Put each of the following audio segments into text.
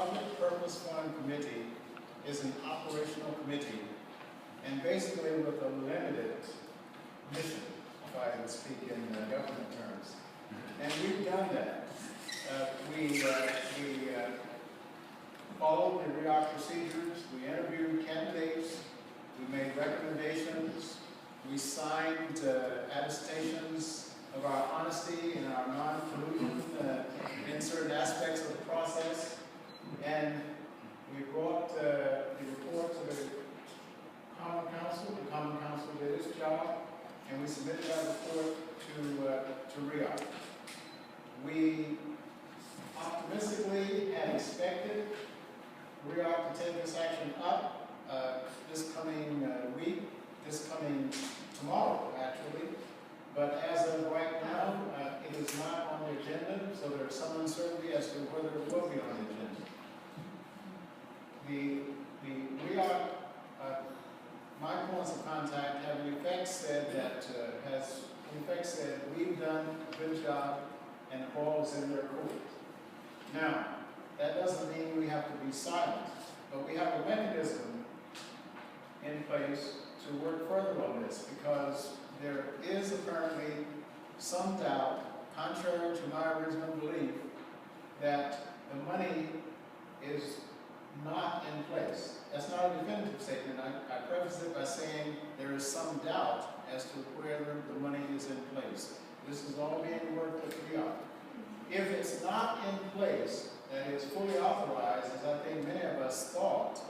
Public Purpose Fund Committee is an operational committee, and basically with a limited mission, if I would speak in government terms. And we've done that. We followed the RIOC procedures, we interviewed candidates, we made recommendations, we signed attestations of our honesty and our non-collusion in certain aspects of the process, and we brought the report to the Common Council. The Common Council did its job, and we submitted our report to RIOC. We optimistically had expected RIOC to take this action up this coming week, this coming tomorrow actually, but as of right now, it is not on the agenda, so there is some uncertainty as to whether it will be on the agenda. The RIOC, my points of contact have in effect said that, we've done a good job and the ball is in their court. Now, that doesn't mean we have to be silent, but we have a mechanism in place to work further on this, because there is apparently some doubt, contrary to my original belief, that the money is not in place. That's not a definitive statement. I preface it by saying there is some doubt as to whether the money is in place. This is all being worked with RIOC. If it's not in place, that is fully authorized, as I think many of us thought,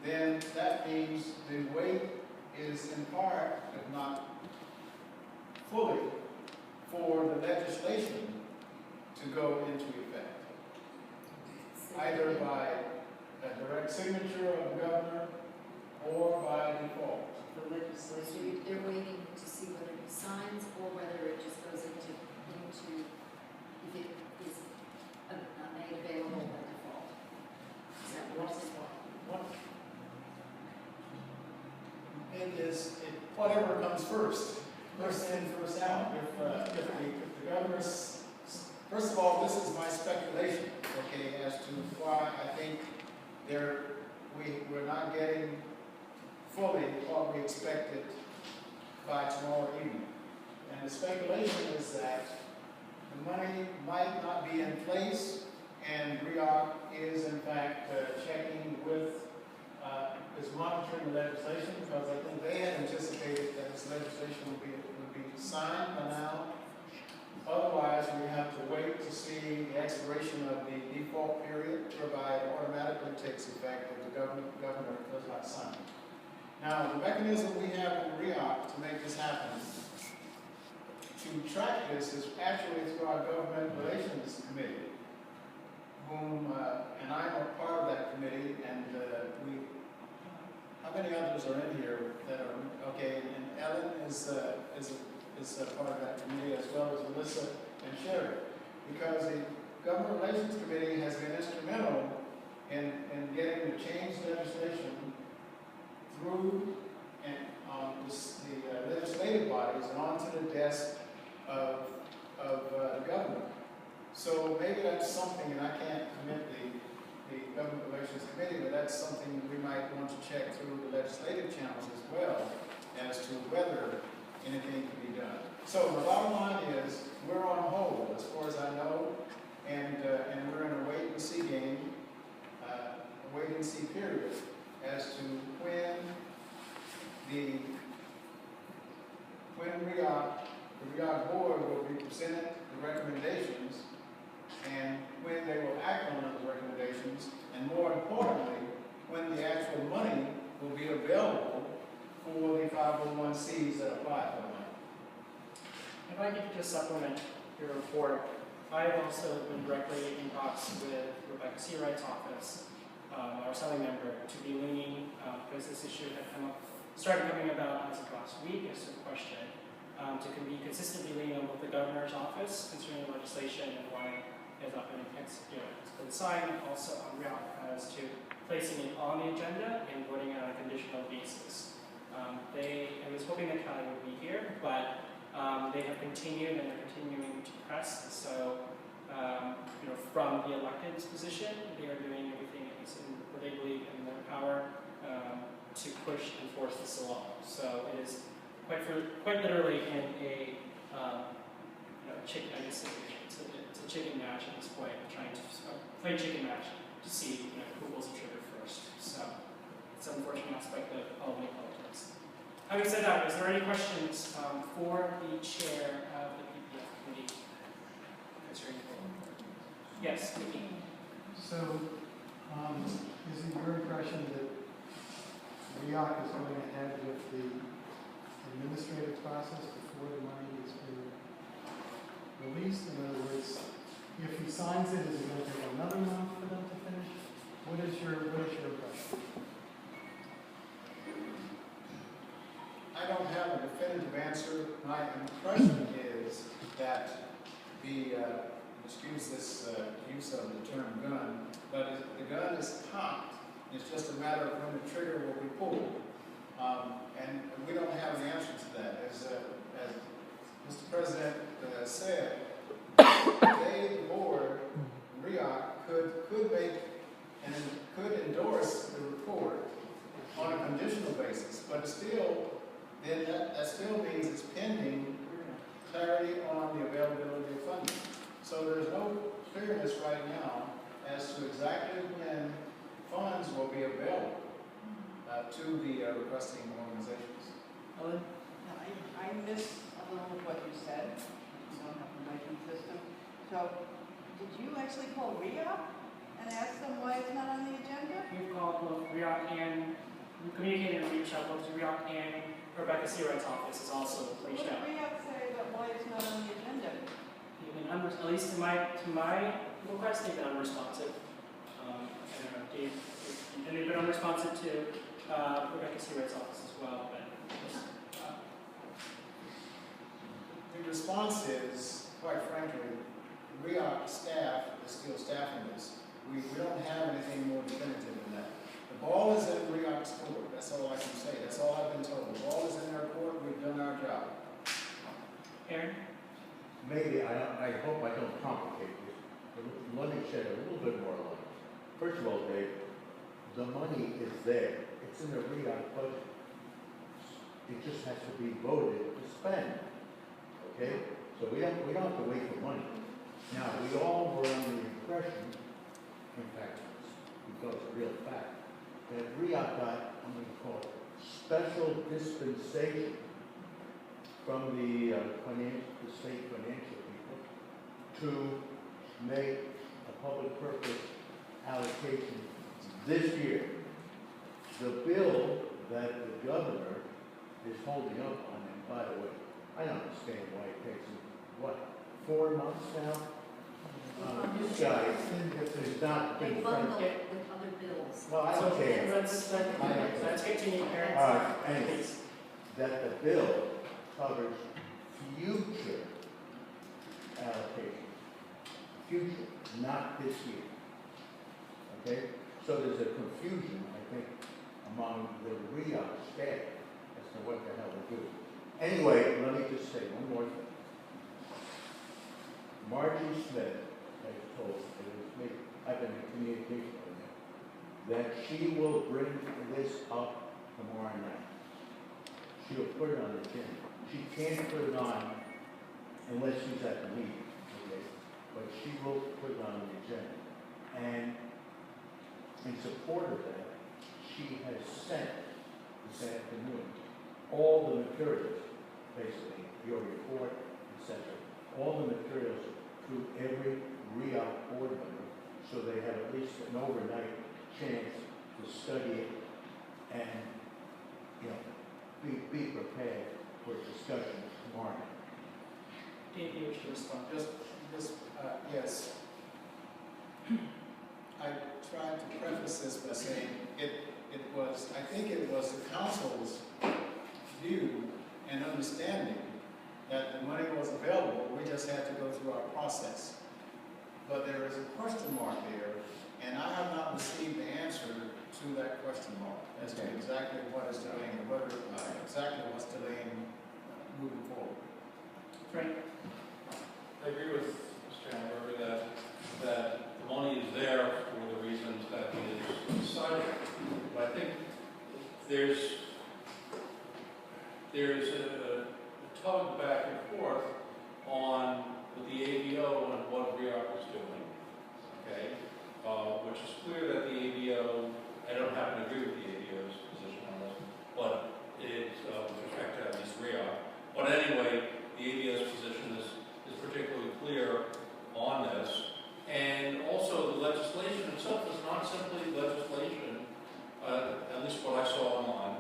then that means the wait is in part, if not fully, for the legislation to go into effect, either by a direct signature of the governor or by default. The legislation, they're waiting to see whether he signs or whether it just goes into if it is made available by default. Is that what it's for? It is whatever comes first. First in, first out. If the governor's, first of all, this is my speculation, okay, as to why I think we're not getting fully what we expected by tomorrow evening. And the speculation is that the money might not be in place, and RIOC is in fact checking with, is monitoring the legislation, because I think they had anticipated that this legislation would be signed by now. Otherwise, we have to wait to see the expiration of the default period, whereby it automatically takes effect if the governor does not sign. Now, the mechanism we have in RIOC to make this happen, to track this, is actually through our Government Relations Committee, whom, and I'm a part of that committee, and how many others are in here that are, okay, and Ellen is a part of that committee, as well as Melissa and Sherry, because the Government Relations Committee has been instrumental in getting the change legislation through and the legislative bodies and onto the desk of the governor. So maybe that's something, and I can't commit the Government Relations Committee, but that's something we might want to check through the legislative channels as well, as to whether anything can be done. So the bottom line is, we're on hold, as far as I know, and we're in a wait-and-see game, a wait-and-see period, as to when the RIOC board will be presented the recommendations, and when they will act on those recommendations, and more importantly, when the actual money will be available for the 501Cs that apply for the money. If I could just supplement your report, I have also been directly in talks with Rebecca Seawright's office, our selling member, to be leaning, because this issue had started coming about as of last week as a question, to be consistently leaning on both the governor's office concerning legislation and why it has not been signed, and also on RIOC as to placing it on the agenda and voting on a conditional basis. I was hoping that Kelly would be here, but they have continued and are continuing to press, so from the elected's position. They are doing everything that's in what they believe in their power to push and force this along. So it is quite literally in a chicken. I guess it's a chicken match at this point, trying to play chicken match to see who pulls the trigger first. So it's an unfortunate aspect of Albany politics. Having said that, is there any questions for the chair of the PPF committee? Yes, Mickey. So, is it your impression that RIOC is going ahead with the administrative process before the money is being released? In other words, if he signs it, is it going to take another month for them to finish? What is your impression? I don't have a definitive answer. My impression is that excuse this use of the term gun, but the gun is cocked. It's just a matter of when the trigger will be pulled. And we don't have an answer to that. As Mr. President said, they, the board, RIOC, could make and could endorse the report on a conditional basis, but still, then that still means it's pending clarity on the availability of funding. So there's no clearness right now as to exactly when funds will be available to the requesting organizations. Ellen? I missed a little of what you said. You don't have the writing system. So, did you actually call RIOC and ask them why it's not on the agenda? We've called both RIOC and we communicated and reached out both to RIOC and Rebecca Seawright's office has also So reached what out. did RIOC say about why it's not on the agenda? At least to my request, they've been unresponsive. I don't know, Dave, and they've been unresponsive to Rebecca Seawright's office as well. But The response is, quite frankly, RIOC staff is still staffing this. We don't have anything more definitive than that. The ball is in RIOC's court. That's all I can say. That's all I've been told. The ball is in their court. We've done our job. Aaron? Maybe, I hope I don't complicate this, but let me shed a little bit more light. First of all, Dave, the money is there. It's in the RIOC budget. It just has to be voted to spend. Okay? So we don't have to wait for money. Now, we all were under the impression, in fact, because it's a real fact, that RIOC got, I'm going to call it, special dispensation from the state financial people to make a public purpose allocation this year. The bill that the governor is holding up on, and by the way, I don't understand why it takes him, 4 months now? This guy has not They been. bundle it with other bills. Well, I don't care. Let's continue, Aaron. All right, anyways, that the bill covers future allocation. Future, not this year. Okay? So there's a confusion, I think, among the RIOC staff as to what the hell to do. Anyway, let me just say one more thing. Margie Smith has told me, it was me, I've been in communication with her, that she will bring this up tomorrow night. She'll put it on the agenda. She can't put it on unless she's at the meeting, okay? But she will put it on the agenda. And in support of that, she has sent this afternoon all the materials, basically, your report, etc., all the materials to every RIOC board member, so they have at least an overnight chance to study it and, be prepared for discussion tomorrow. Dave, you wish to respond? Yes. I tried to preface this by saying I think it was the council's view and understanding that the money was available. We just had to go through our process. But there is a question mark there, and I have not received the answer to that question mark as to exactly what is delaying, and whether exactly what's delaying moving forward. Frank? I agree with Mr. Hamburger, that the money is there for the reasons that he is citing. But I think there's a tug back and forth on with the ABO and what RIOC is doing, okay? Which is clear that the ABO, I don't happen to agree with the ABO's position on this, but it's with respect to at least RIOC. But anyway, the ABO's position is particularly clear on this. And also the legislation itself is not simply legislation, at least what I saw online,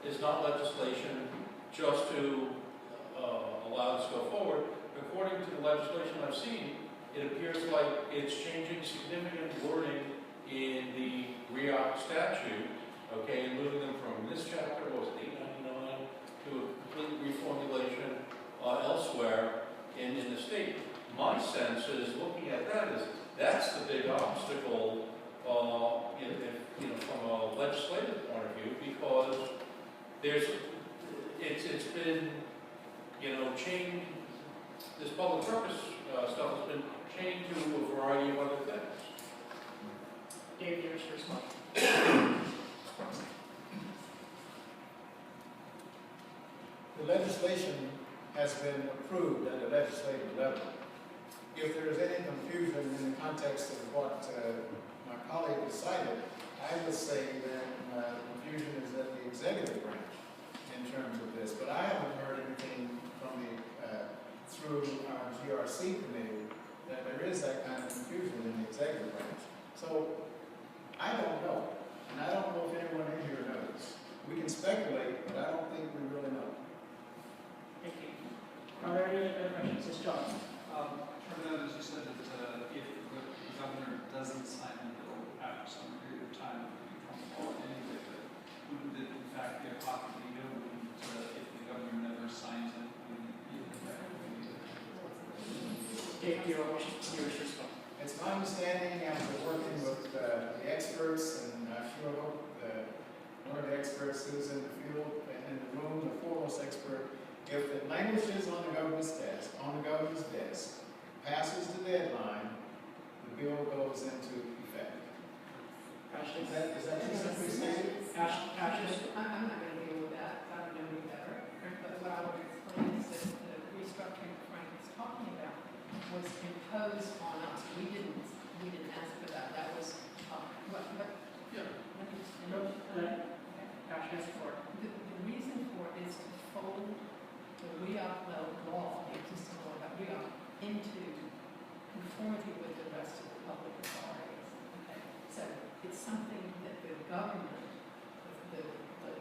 is not legislation just to allow this to go forward. According to the legislation I've seen, it appears like it's changing significant wording in the RIOC statute, okay, and moving them from this chapter, what was it, 899, to a complete reformulation elsewhere in the state. My sense is, looking at that, is that's the big obstacle, from a legislative point of view, because it's been, changed. This public purpose stuff has been chained to a variety of other things. Dave, yours first one. The legislation has been approved at the legislative level. If there is any confusion in the context of what my colleague has cited, I would say that confusion is at the executive branch in terms of this. But I haven't heard anything from through our GRC committee that there is that kind of confusion in the executive branch. So I don't know, and I don't know if anyone in here knows. We can speculate, but I don't think we really know. Thank you. Are there any other questions? Yes, John. As you said, that if the governor doesn't sign the bill after some period of time, it would become law anyway, but wouldn't it in fact be a pocket veto? If the governor never signs it, wouldn't it be in effect? Dave, yours first one. It's my understanding, after working with the experts, and I sure hope that one of the experts who's in the field, in the room, the foremost expert, if the language is on the governor's desk, passes the deadline, the bill goes into effect. Ashley? Is that just what we say? Ashley? I'm not going to deal with that, I don't know any better. But what I would explain is that the restructuring that Frank was talking about was imposed on us. We didn't ask for that. That was, Yeah. let me just No, finish. Ashley's for it. The reason for it is to fold the RIOC law, the existing law about RIOC, into conformity with the rest of the public authorities. Okay, so it's something that the government, the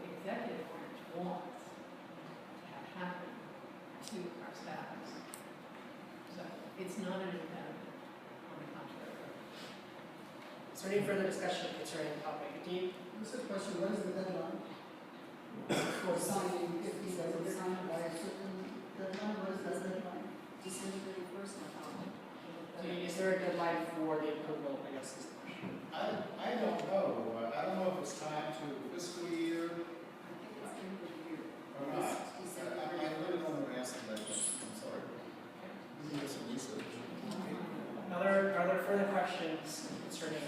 executive branch wants to have happen to our staffs. So it's not an impediment, on the contrary. Is there any further discussion concerning the topic? Dean? Just a question, what is the deadline for signing, if he doesn't sign it by a certain deadline, what is that deadline? December 31st, I thought. Is there a deadline for the approval, I guess is the question. I don't know. I don't know if it's tied to fiscal year I think it's the end of the year. or not. December I really don't know the answer to that question. I'm sorry. We need some research. Are there further questions concerning?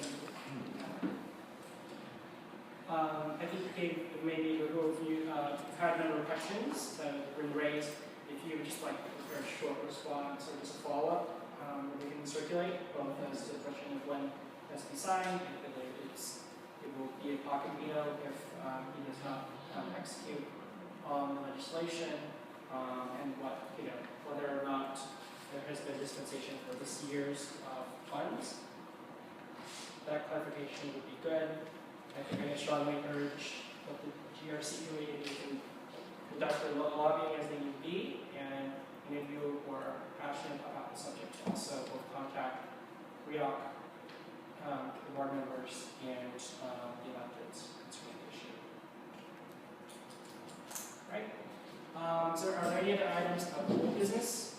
I think Dave, maybe who of you had a number of questions that have been raised. If you would just like to prepare a short response or just a follow-up, we can circulate both as to the question of when it has to be signed, if it will be a pocket veto if he does not execute on the legislation, and whether or not there has been dispensation for this year's funds. That clarification would be good. I think I strongly encourage that the GRC committee can conduct their lobbying as they need be, and any of you who are passionate about the subject also will contact RIOC, the board members, and the electeds concerning the issue. Right? Are there any other items of old business?